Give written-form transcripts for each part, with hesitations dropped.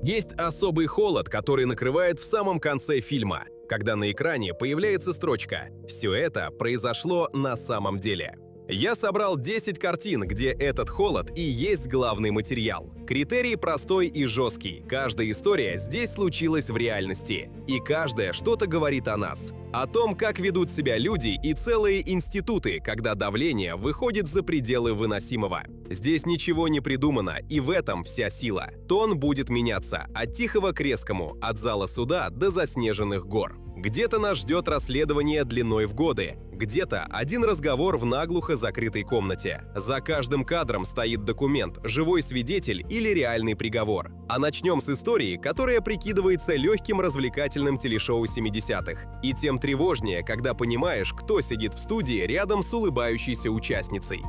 Есть особый холод, который накрывает в самом конце фильма, когда на экране появляется строчка «Все это произошло на самом деле». Я собрал 10 картин, где этот холод и есть главный материал. Критерий простой и жесткий. Каждая история здесь случилась в реальности. И каждая что-то говорит о нас. О том, как ведут себя люди и целые институты, когда давление выходит за пределы выносимого. Здесь ничего не придумано, и в этом вся сила. Тон будет меняться от тихого к резкому, от зала суда до заснеженных гор. Где-то нас ждет расследование длиной в годы, где-то один разговор в наглухо закрытой комнате. За каждым кадром стоит документ, живой свидетель или реальный приговор. А начнем с истории, которая прикидывается легким развлекательным телешоу 70-х. И тем тревожнее, когда понимаешь, кто сидит в студии рядом с улыбающейся участницей.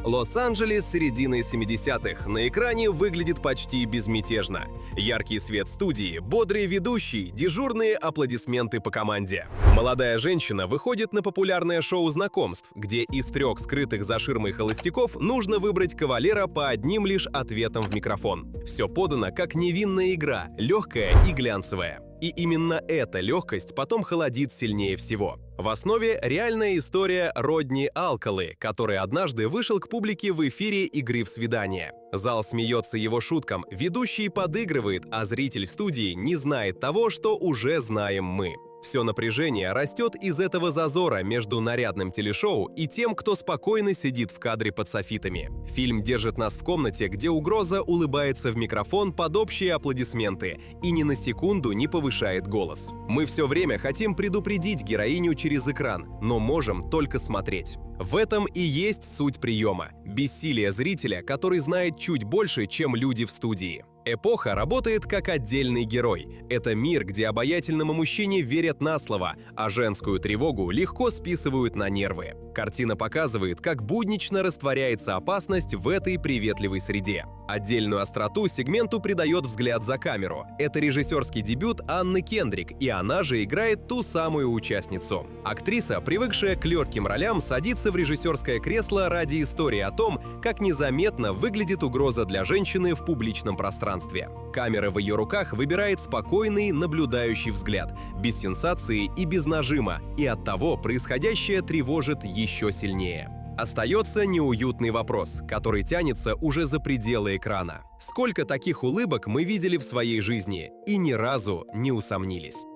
Лос-Анджелес середины 70-х на экране выглядит почти безмятежно. Яркий свет студии, бодрый ведущий, дежурные аплодисменты по команде. Молодая женщина выходит на популярное шоу знакомств, где из 3 скрытых за ширмой холостяков нужно выбрать кавалера по одним лишь ответам в микрофон. Все подано как невинная игра, легкая и глянцевая. И именно эта легкость потом холодит сильнее всего. В основе реальная история Родни Алкалы, который однажды вышел к публике в эфире игры в свидание. Зал смеется его шуткам, ведущий подыгрывает, а зритель студии не знает того, что уже знаем мы. Все напряжение растет из этого зазора между нарядным телешоу и тем, кто спокойно сидит в кадре под софитами. Фильм держит нас в комнате, где угроза улыбается в микрофон под общие аплодисменты и ни на секунду не повышает голос. Мы все время хотим предупредить героиню через экран, но можем только смотреть. В этом и есть суть приема – бессилие зрителя, который знает чуть больше, чем люди в студии. Эпоха работает как отдельный герой. Это мир, где обаятельному мужчине верят на слово, а женскую тревогу легко списывают на нервы. Картина показывает, как буднично растворяется опасность в этой приветливой среде. Отдельную остроту сегменту придает взгляд за камеру. Это режиссерский дебют Анны Кендрик, и она же играет ту самую участницу. Актриса, привыкшая к легким ролям, садится в режиссерское кресло ради истории о том, как незаметно выглядит угроза для женщины в публичном пространстве. Камера в ее руках выбирает спокойный, наблюдающий взгляд, без сенсации и без нажима, и оттого происходящее тревожит еще сильнее. Остается неуютный вопрос, который тянется уже за пределы экрана. Сколько таких улыбок мы видели в своей жизни и ни разу не усомнились?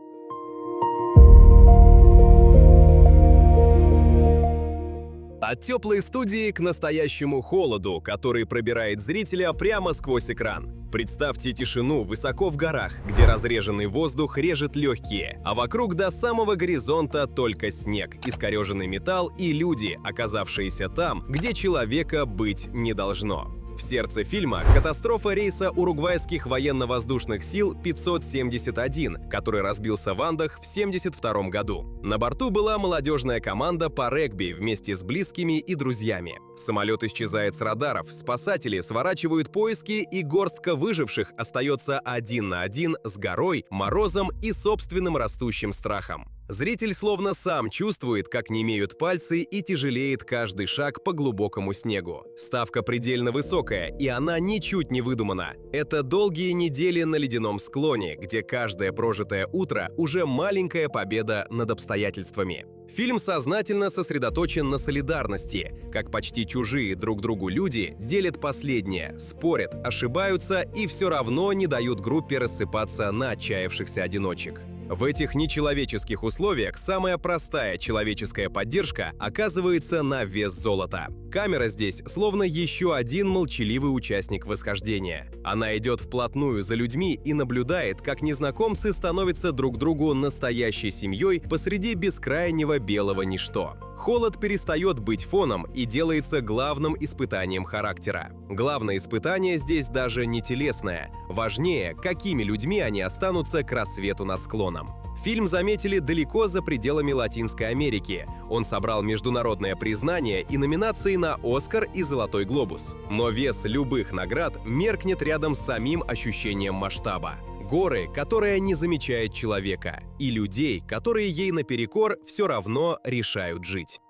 От теплой студии к настоящему холоду, который пробирает зрителя прямо сквозь экран. Представьте тишину высоко в горах, где разреженный воздух режет легкие, а вокруг до самого горизонта только снег, искореженный металл и люди, оказавшиеся там, где человека быть не должно. В сердце фильма катастрофа рейса уругвайских военно-воздушных сил 571, который разбился в Андах в 1972 году. На борту была молодежная команда по регби вместе с близкими и друзьями. Самолет исчезает с радаров, спасатели сворачивают поиски, и горстка выживших остается один на один с горой, морозом и собственным растущим страхом. Зритель словно сам чувствует, как немеют пальцы и тяжелеет каждый шаг по глубокому снегу. Ставка предельно высокая, и она ничуть не выдумана. Это долгие недели на ледяном склоне, где каждое прожитое утро уже маленькая победа над обстоятельствами. Фильм сознательно сосредоточен на солидарности, как почти чужие друг другу люди делят последнее, спорят, ошибаются и все равно не дают группе рассыпаться на отчаявшихся одиночек. В этих нечеловеческих условиях самая простая человеческая поддержка оказывается на вес золота. Камера здесь словно еще один молчаливый участник восхождения. Она идет вплотную за людьми и наблюдает, как незнакомцы становятся друг другу настоящей семьей посреди бескрайнего белого ничто. Холод перестает быть фоном и делается главным испытанием характера. Главное испытание здесь даже не телесное. Важнее, какими людьми они останутся к рассвету над склоном. Фильм заметили далеко за пределами Латинской Америки. Он собрал международное признание и номинации на «Оскар» и «Золотой глобус». Но вес любых наград меркнет рядом с самим ощущением масштаба. Горы, которая не замечает человека, и людей, которые ей наперекор все равно решают жить.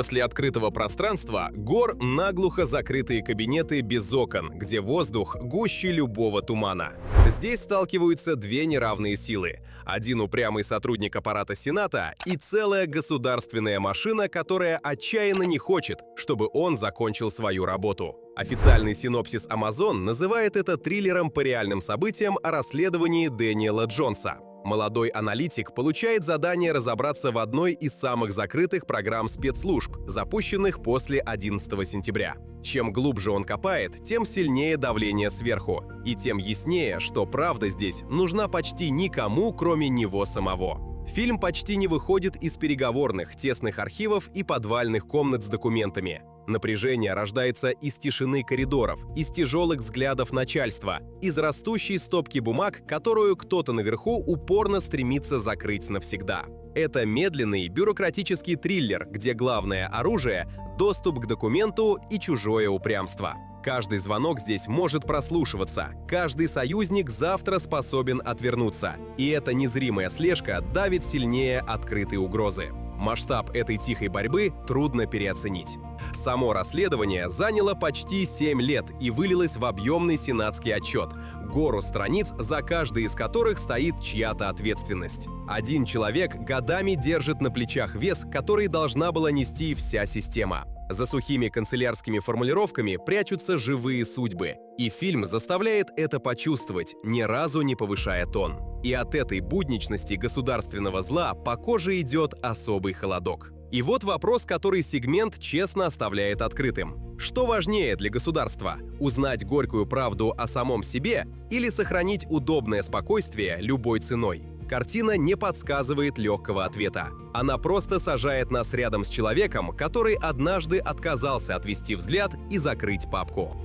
После открытого пространства Гор наглухо закрытые кабинеты без окон, где воздух гуще любого тумана. Здесь сталкиваются две неравные силы. Один упрямый сотрудник аппарата Сената и целая государственная машина, которая отчаянно не хочет, чтобы он закончил свою работу. Официальный синопсис Amazon называет это триллером по реальным событиям о расследовании Дэниела Джонса. Молодой аналитик получает задание разобраться в одной из самых закрытых программ спецслужб, запущенных после 11 сентября. Чем глубже он копает, тем сильнее давление сверху, и тем яснее, что правда здесь нужна почти никому, кроме него самого. Фильм почти не выходит из переговорных, тесных архивов и подвальных комнат с документами. Напряжение рождается из тишины коридоров, из тяжелых взглядов начальства, из растущей стопки бумаг, которую кто-то наверху упорно стремится закрыть навсегда. Это медленный бюрократический триллер, где главное оружие – доступ к документу и чужое упрямство. Каждый звонок здесь может прослушиваться, каждый союзник завтра способен отвернуться, и эта незримая слежка давит сильнее открытой угрозы. Масштаб этой тихой борьбы трудно переоценить. Само расследование заняло почти 7 лет и вылилось в объемный сенатский отчет, гору страниц, за каждой из которых стоит чья-то ответственность. Один человек годами держит на плечах вес, который должна была нести вся система. За сухими канцелярскими формулировками прячутся живые судьбы, и фильм заставляет это почувствовать, ни разу не повышая тон. И от этой будничности государственного зла по коже идет особый холодок. И вот вопрос, который сегмент честно оставляет открытым. Что важнее для государства – узнать горькую правду о самом себе или сохранить удобное спокойствие любой ценой? Картина не подсказывает легкого ответа. Она просто сажает нас рядом с человеком, который однажды отказался отвести взгляд и закрыть папку.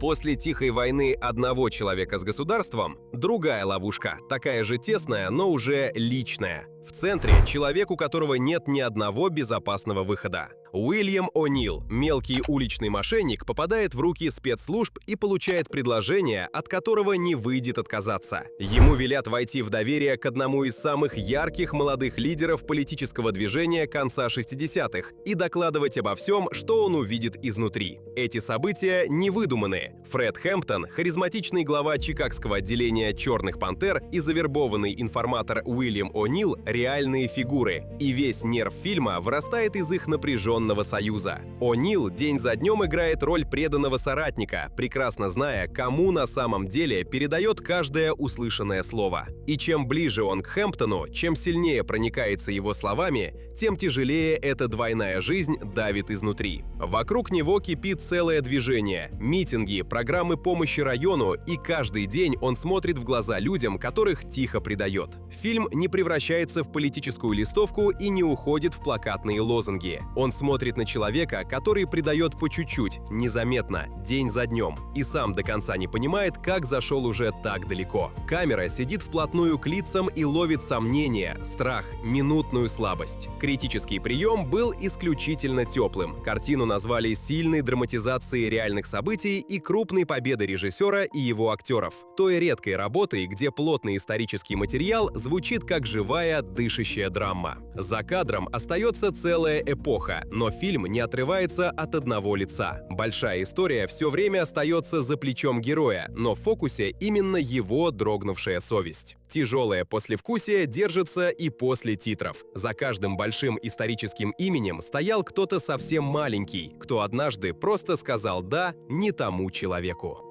После тихой войны одного человека с государством – другая ловушка, такая же тесная, но уже личная. В центре – человек, у которого нет ни одного безопасного выхода. Уильям О'Нил, мелкий уличный мошенник, попадает в руки спецслужб и получает предложение, от которого не выйдет отказаться. Ему велят войти в доверие к одному из самых ярких молодых лидеров политического движения конца 60-х и докладывать обо всем, что он увидит изнутри. Эти события не выдуманы. Фред Хэмптон, харизматичный глава чикагского отделения «Черных пантер» и завербованный информатор Уильям О'Нил – реальные фигуры, и весь нерв фильма вырастает из их напряженного союза. О'Нил день за днем играет роль преданного соратника, прекрасно зная, кому на самом деле передает каждое услышанное слово. И чем ближе он к Хэмптону, чем сильнее проникается его словами, тем тяжелее эта двойная жизнь давит изнутри. Вокруг него кипит целое движение, митинги, программы помощи району, и каждый день он смотрит в глаза людям, которых тихо предает. Фильм не превращается в политическую листовку и не уходит в плакатные лозунги. Он смотрит на человека, который предает по чуть-чуть, незаметно, день за днем, и сам до конца не понимает, как зашел уже так далеко. Камера сидит вплотную к лицам и ловит сомнения, страх, минутную слабость. Критический прием был исключительно теплым. Картину назвали сильной драматизацией реальных событий и крупной победой режиссера и его актеров. Той редкой работой, где плотный исторический материал звучит как живая, дышащая драма. За кадром остается целая эпоха, но фильм не отрывается от одного лица. Большая история все время остается за плечом героя, но в фокусе именно его дрогнувшая совесть. Тяжелое послевкусие держится и после титров. За каждым большим историческим именем стоял кто-то совсем маленький, кто однажды просто сказал «да» не тому человеку.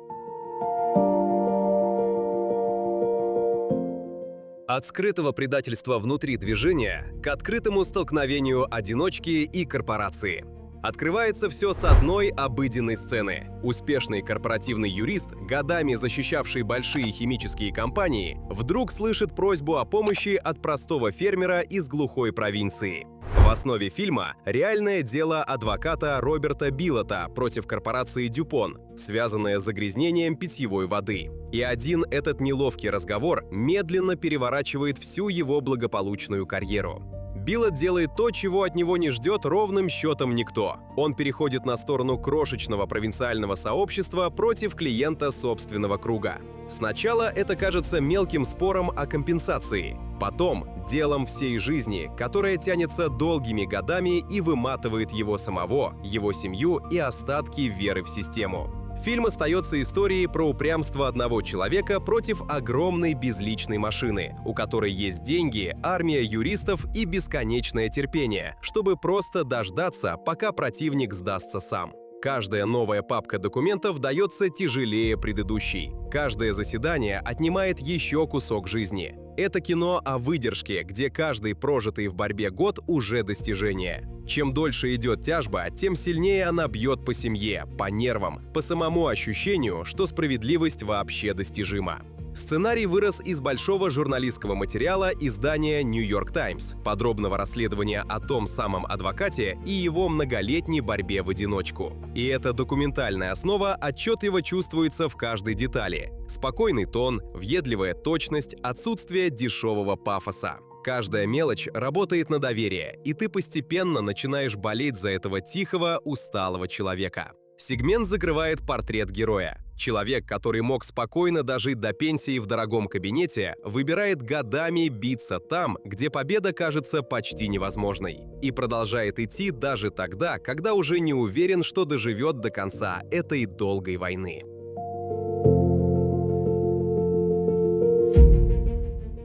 От скрытого предательства внутри движения к открытому столкновению одиночки и корпорации. Открывается все с одной обыденной сцены. Успешный корпоративный юрист, годами защищавший большие химические компании, вдруг слышит просьбу о помощи от простого фермера из глухой провинции. В основе фильма реальное дело адвоката Роберта Биллота против корпорации Дюпон, связанное с загрязнением питьевой воды. И один этот неловкий разговор медленно переворачивает всю его благополучную карьеру. Биллот делает то, чего от него не ждет ровным счетом никто. Он переходит на сторону крошечного провинциального сообщества против клиента собственного круга. Сначала это кажется мелким спором о компенсации. Потом делом всей жизни, которая тянется долгими годами и выматывает его самого, его семью и остатки веры в систему. Фильм остается историей про упрямство одного человека против огромной безличной машины, у которой есть деньги, армия юристов и бесконечное терпение, чтобы просто дождаться, пока противник сдастся сам. Каждая новая папка документов дается тяжелее предыдущей. Каждое заседание отнимает еще кусок жизни. Это кино о выдержке, где каждый прожитый в борьбе год уже достижение. Чем дольше идет тяжба, тем сильнее она бьет по семье, по нервам, по самому ощущению, что справедливость вообще достижима. Сценарий вырос из большого журналистского материала издания New York Times, подробного расследования о том самом адвокате и его многолетней борьбе в одиночку. И эта документальная основа отчетливо чувствуется в каждой детали. Спокойный тон, въедливая точность, отсутствие дешевого пафоса. Каждая мелочь работает на доверие, и ты постепенно начинаешь болеть за этого тихого, усталого человека. Сегмент закрывает портрет героя. Человек, который мог спокойно дожить до пенсии в дорогом кабинете, выбирает годами биться там, где победа кажется почти невозможной. И продолжает идти даже тогда, когда уже не уверен, что доживет до конца этой долгой войны.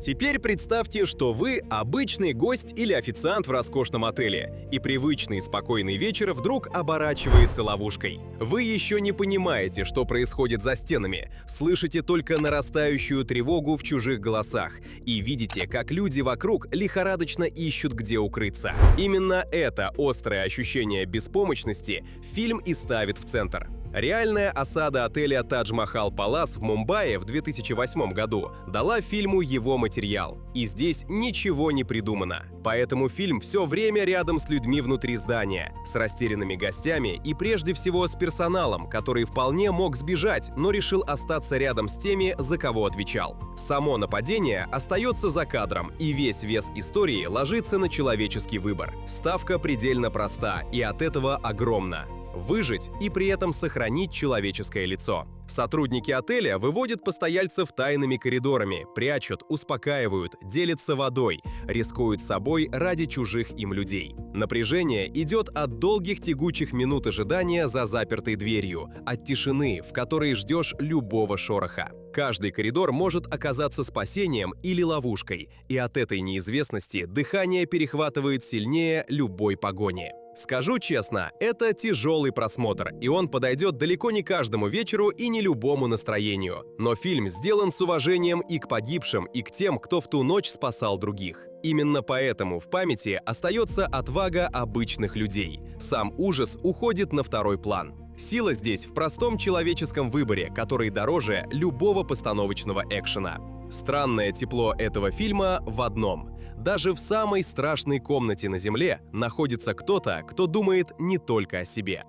Теперь представьте, что вы обычный гость или официант в роскошном отеле, и привычный спокойный вечер вдруг оборачивается ловушкой. Вы еще не понимаете, что происходит за стенами, слышите только нарастающую тревогу в чужих голосах и видите, как люди вокруг лихорадочно ищут, где укрыться. Именно это острое ощущение беспомощности фильм и ставит в центр. Реальная осада отеля Тадж-Махал Палас в Мумбаи в 2008 году дала фильму его материал. И здесь ничего не придумано. Поэтому фильм все время рядом с людьми внутри здания, с растерянными гостями и прежде всего с персоналом, который вполне мог сбежать, но решил остаться рядом с теми, за кого отвечал. Само нападение остается за кадром, и весь вес истории ложится на человеческий выбор. Ставка предельно проста и от этого огромна. Выжить и при этом сохранить человеческое лицо. Сотрудники отеля выводят постояльцев тайными коридорами, прячут, успокаивают, делятся водой, рискуют собой ради чужих им людей. Напряжение идет от долгих тягучих минут ожидания за запертой дверью, от тишины, в которой ждешь любого шороха. Каждый коридор может оказаться спасением или ловушкой, и от этой неизвестности дыхание перехватывает сильнее любой погони. Скажу честно, это тяжелый просмотр, и он подойдет далеко не каждому вечеру и не любому настроению. Но фильм сделан с уважением и к погибшим, и к тем, кто в ту ночь спасал других. Именно поэтому в памяти остается отвага обычных людей. Сам ужас уходит на второй план. Сила здесь в простом человеческом выборе, который дороже любого постановочного экшена. Странное тепло этого фильма в одном. Даже в самой страшной комнате на Земле находится кто-то, кто думает не только о себе.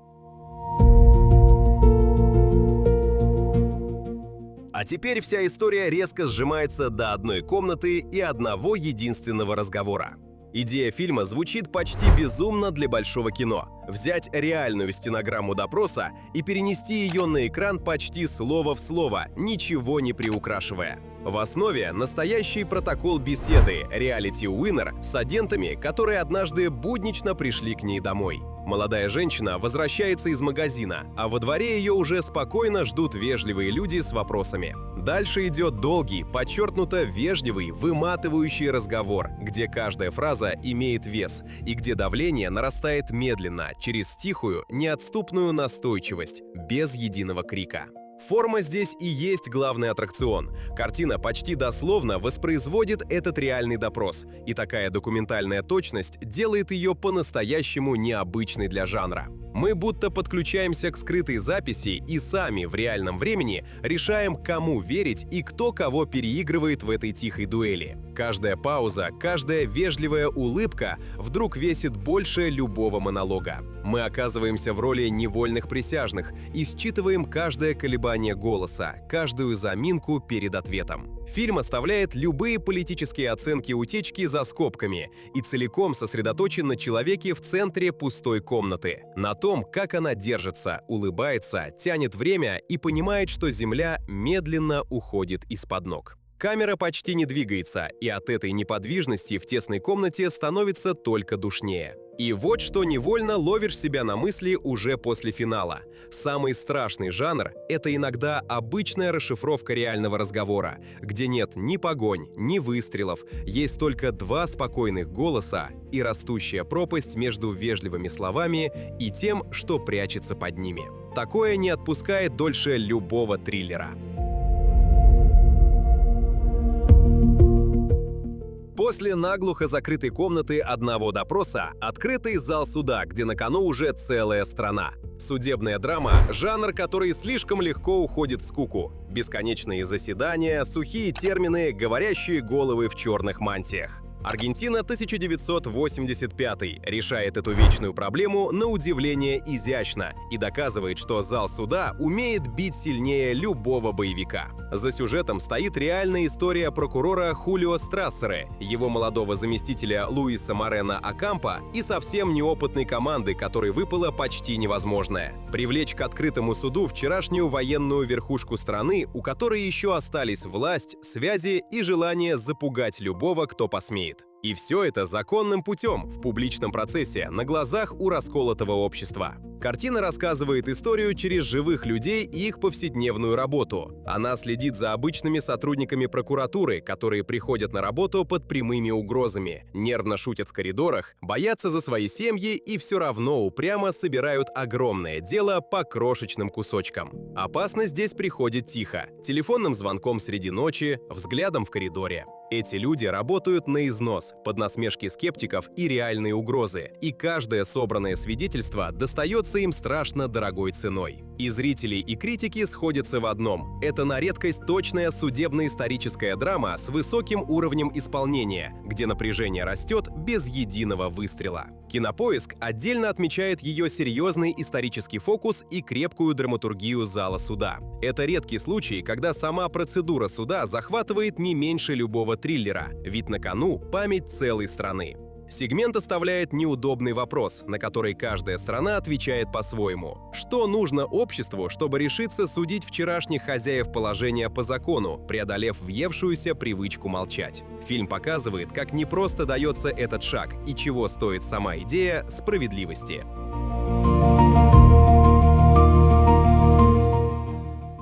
А теперь вся история резко сжимается до одной комнаты и одного единственного разговора. Идея фильма звучит почти безумно для большого кино. Взять реальную стенограмму допроса и перенести ее на экран почти слово в слово, ничего не приукрашивая. В основе настоящий протокол беседы «Reality Winner» с агентами, которые однажды буднично пришли к ней домой. Молодая женщина возвращается из магазина, а во дворе ее уже спокойно ждут вежливые люди с вопросами. Дальше идет долгий, подчеркнуто вежливый, выматывающий разговор, где каждая фраза имеет вес и где давление нарастает медленно, через тихую, неотступную настойчивость, без единого крика. Форма здесь и есть главный аттракцион. Картина почти дословно воспроизводит этот реальный допрос, и такая документальная точность делает ее по-настоящему необычной для жанра. Мы будто подключаемся к скрытой записи и сами в реальном времени решаем, кому верить и кто кого переигрывает в этой тихой дуэли. Каждая пауза, каждая вежливая улыбка вдруг весит больше любого монолога. Мы оказываемся в роли невольных присяжных и считываем каждое колебание голоса, каждую заминку перед ответом. Фильм оставляет любые политические оценки утечки за скобками и целиком сосредоточен на человеке в центре пустой комнаты, на том, как она держится, улыбается, тянет время и понимает, что земля медленно уходит из-под ног. Камера почти не двигается, и от этой неподвижности в тесной комнате становится только душнее. И вот что невольно ловишь себя на мысли уже после финала. Самый страшный жанр – это иногда обычная расшифровка реального разговора, где нет ни погонь, ни выстрелов, есть только два спокойных голоса и растущая пропасть между вежливыми словами и тем, что прячется под ними. Такое не отпускает дольше любого триллера. После наглухо закрытой комнаты одного допроса открытый зал суда, где на кону уже целая страна. Судебная драма – жанр, который слишком легко уходит в скуку. Бесконечные заседания, сухие термины, говорящие головы в черных мантиях. Аргентина 1985 решает эту вечную проблему на удивление изящно и доказывает, что зал суда умеет бить сильнее любого боевика. За сюжетом стоит реальная история прокурора Хулио Страссере, его молодого заместителя Луиса Морено Окампо и совсем неопытной команды, которой выпало почти невозможное – привлечь к открытому суду вчерашнюю военную верхушку страны, у которой еще остались власть, связи и желание запугать любого, кто посмеет. И все это законным путем, в публичном процессе, на глазах у расколотого общества. Картина рассказывает историю через живых людей и их повседневную работу. Она следит за обычными сотрудниками прокуратуры, которые приходят на работу под прямыми угрозами, нервно шутят в коридорах, боятся за свои семьи и все равно упрямо собирают огромное дело по крошечным кусочкам. Опасность здесь приходит тихо, телефонным звонком среди ночи, взглядом в коридоре. Эти люди работают на износ, под насмешки скептиков и реальные угрозы, и каждое собранное свидетельство достается им страшно дорогой ценой. И зрители, и критики сходятся в одном – это на редкость точная судебно-историческая драма с высоким уровнем исполнения, где напряжение растет без единого выстрела. Кинопоиск отдельно отмечает ее серьезный исторический фокус и крепкую драматургию зала суда. Это редкий случай, когда сама процедура суда захватывает не меньше любого триллера, ведь на кону память целой страны. Сегмент оставляет неудобный вопрос, на который каждая страна отвечает по-своему. Что нужно обществу, чтобы решиться судить вчерашних хозяев положения по закону, преодолев въевшуюся привычку молчать? Фильм показывает, как непросто дается этот шаг и чего стоит сама идея справедливости.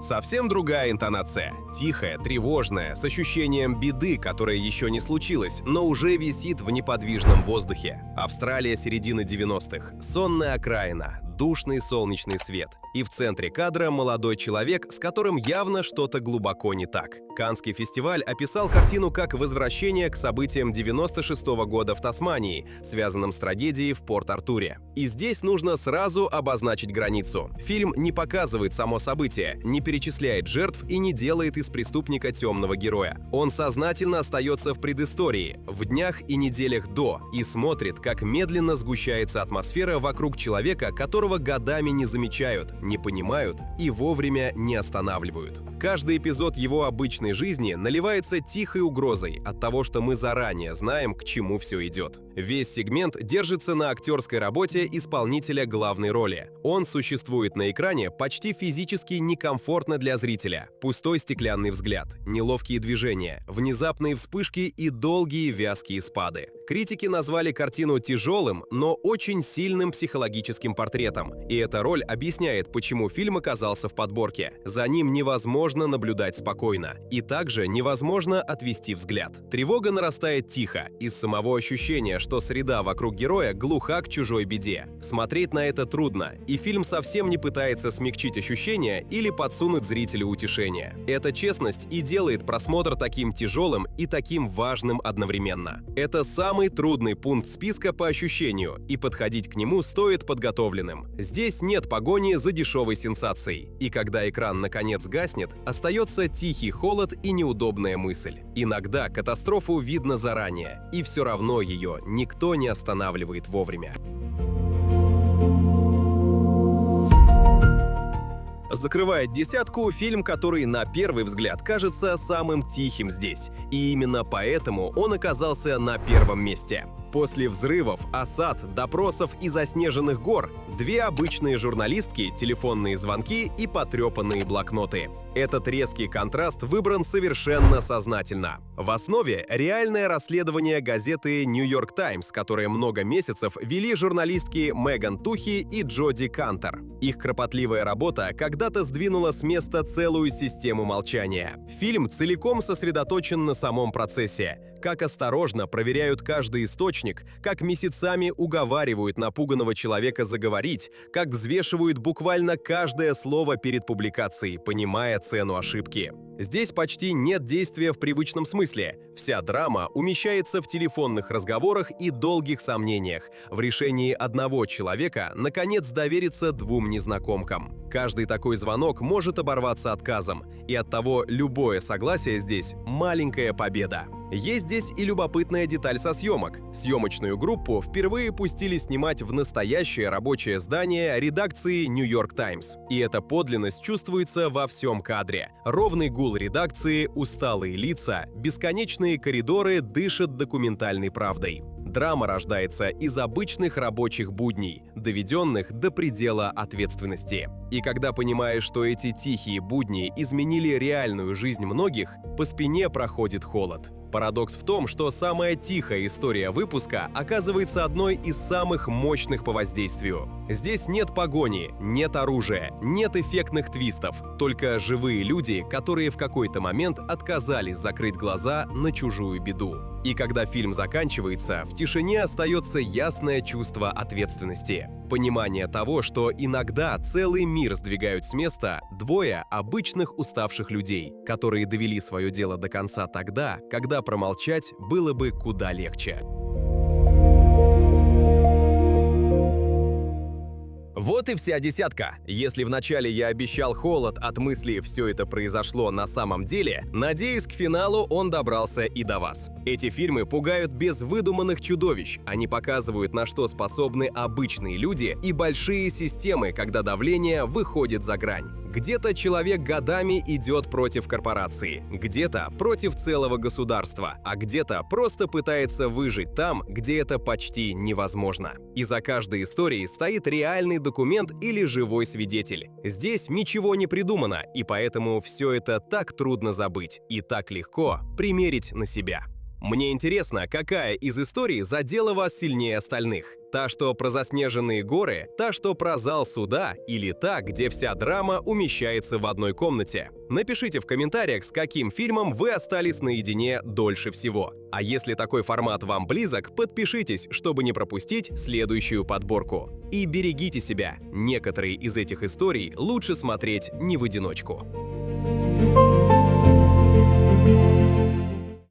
Совсем другая интонация. Тихая, тревожная, с ощущением беды, которая еще не случилась, но уже висит в неподвижном воздухе. Австралия середины 90-х. Сонная окраина. Душный солнечный свет. И в центре кадра молодой человек, с которым явно что-то глубоко не так. Каннский фестиваль описал картину как возвращение к событиям 96-го года в Тасмании, связанным с трагедией в Порт-Артуре. И здесь нужно сразу обозначить границу. Фильм не показывает само событие, не перечисляет жертв и не делает из преступника темного героя. Он сознательно остается в предыстории, в днях и неделях до, и смотрит, как медленно сгущается атмосфера вокруг человека, которого годами не замечают, не понимают и вовремя не останавливают. Каждый эпизод его обычной жизни наливается тихой угрозой от того, что мы заранее знаем, к чему все идет. Весь сегмент держится на актерской работе исполнителя главной роли. Он существует на экране почти физически некомфортно для зрителя. Пустой стеклянный взгляд, неловкие движения, внезапные вспышки и долгие вязкие спады. Критики назвали картину тяжелым, но очень сильным психологическим портретом. И эта роль объясняет, почему фильм оказался в подборке. За ним невозможно наблюдать спокойно. И также невозможно отвести взгляд. Тревога нарастает тихо, из самого ощущения, что среда вокруг героя глуха к чужой беде. Смотреть на это трудно, и фильм совсем не пытается смягчить ощущения или подсунуть зрителю утешение. Эта честность и делает просмотр таким тяжелым и таким важным одновременно. Это самый трудный пункт списка по ощущению, и подходить к нему стоит подготовленным. Здесь нет погони за дешевой сенсацией. И когда экран наконец гаснет, остается тихий холод и неудобная мысль. Иногда катастрофу видно заранее, и все равно ее никто не останавливает вовремя. Закрывает десятку фильм, который на первый взгляд кажется самым тихим здесь. И именно поэтому он оказался на первом месте. После взрывов, осад, допросов и заснеженных гор две обычные журналистки, телефонные звонки и потрепанные блокноты. Этот резкий контраст выбран совершенно сознательно. В основе реальное расследование газеты New York Times, которое много месяцев вели журналистки Меган Тухи и Джоди Кантер. Их кропотливая работа когда-то сдвинула с места целую систему молчания. Фильм целиком сосредоточен на самом процессе. Как осторожно проверяют каждый источник, как месяцами уговаривают напуганного человека заговорить, как взвешивают буквально каждое слово перед публикацией, понимая цену ошибки. Здесь почти нет действия в привычном смысле. Вся драма умещается в телефонных разговорах и долгих сомнениях, в решении одного человека, наконец, довериться двум незнакомкам. Каждый такой звонок может оборваться отказом, и оттого любое согласие здесь – маленькая победа. Есть здесь и любопытная деталь со съемок. Съемочную группу впервые пустили снимать в настоящее рабочее здание редакции New York Times. И эта подлинность чувствуется во всем кадре. Ровный гул редакции, усталые лица, бесконечные коридоры дышат документальной правдой. Драма рождается из обычных рабочих будней, доведенных до предела ответственности. И когда понимаешь, что эти тихие будни изменили реальную жизнь многих, по спине проходит холод. Парадокс в том, что самая тихая история выпуска оказывается одной из самых мощных по воздействию. Здесь нет погони, нет оружия, нет эффектных твистов, только живые люди, которые в какой-то момент отказались закрыть глаза на чужую беду. И когда фильм заканчивается, в тишине остается ясное чувство ответственности. Понимание того, что иногда целый мир сдвигают с места двое обычных уставших людей, которые довели свое дело до конца тогда, когда промолчать было бы куда легче. Вот и вся десятка. Если вначале я обещал холод от мысли «все это произошло на самом деле», надеюсь, к финалу он добрался и до вас. Эти фильмы пугают без выдуманных чудовищ. Они показывают, на что способны обычные люди и большие системы, когда давление выходит за грань. Где-то человек годами идет против корпорации, где-то против целого государства, а где-то просто пытается выжить там, где это почти невозможно. И за каждой историей стоит реальный документ или живой свидетель. Здесь ничего не придумано, и поэтому все это так трудно забыть и так легко примерить на себя. Мне интересно, какая из историй задела вас сильнее остальных? Та, что про заснеженные горы, та, что про зал суда, или та, где вся драма умещается в одной комнате? Напишите в комментариях, с каким фильмом вы остались наедине дольше всего. А если такой формат вам близок, подпишитесь, чтобы не пропустить следующую подборку. И берегите себя. Некоторые из этих историй лучше смотреть не в одиночку.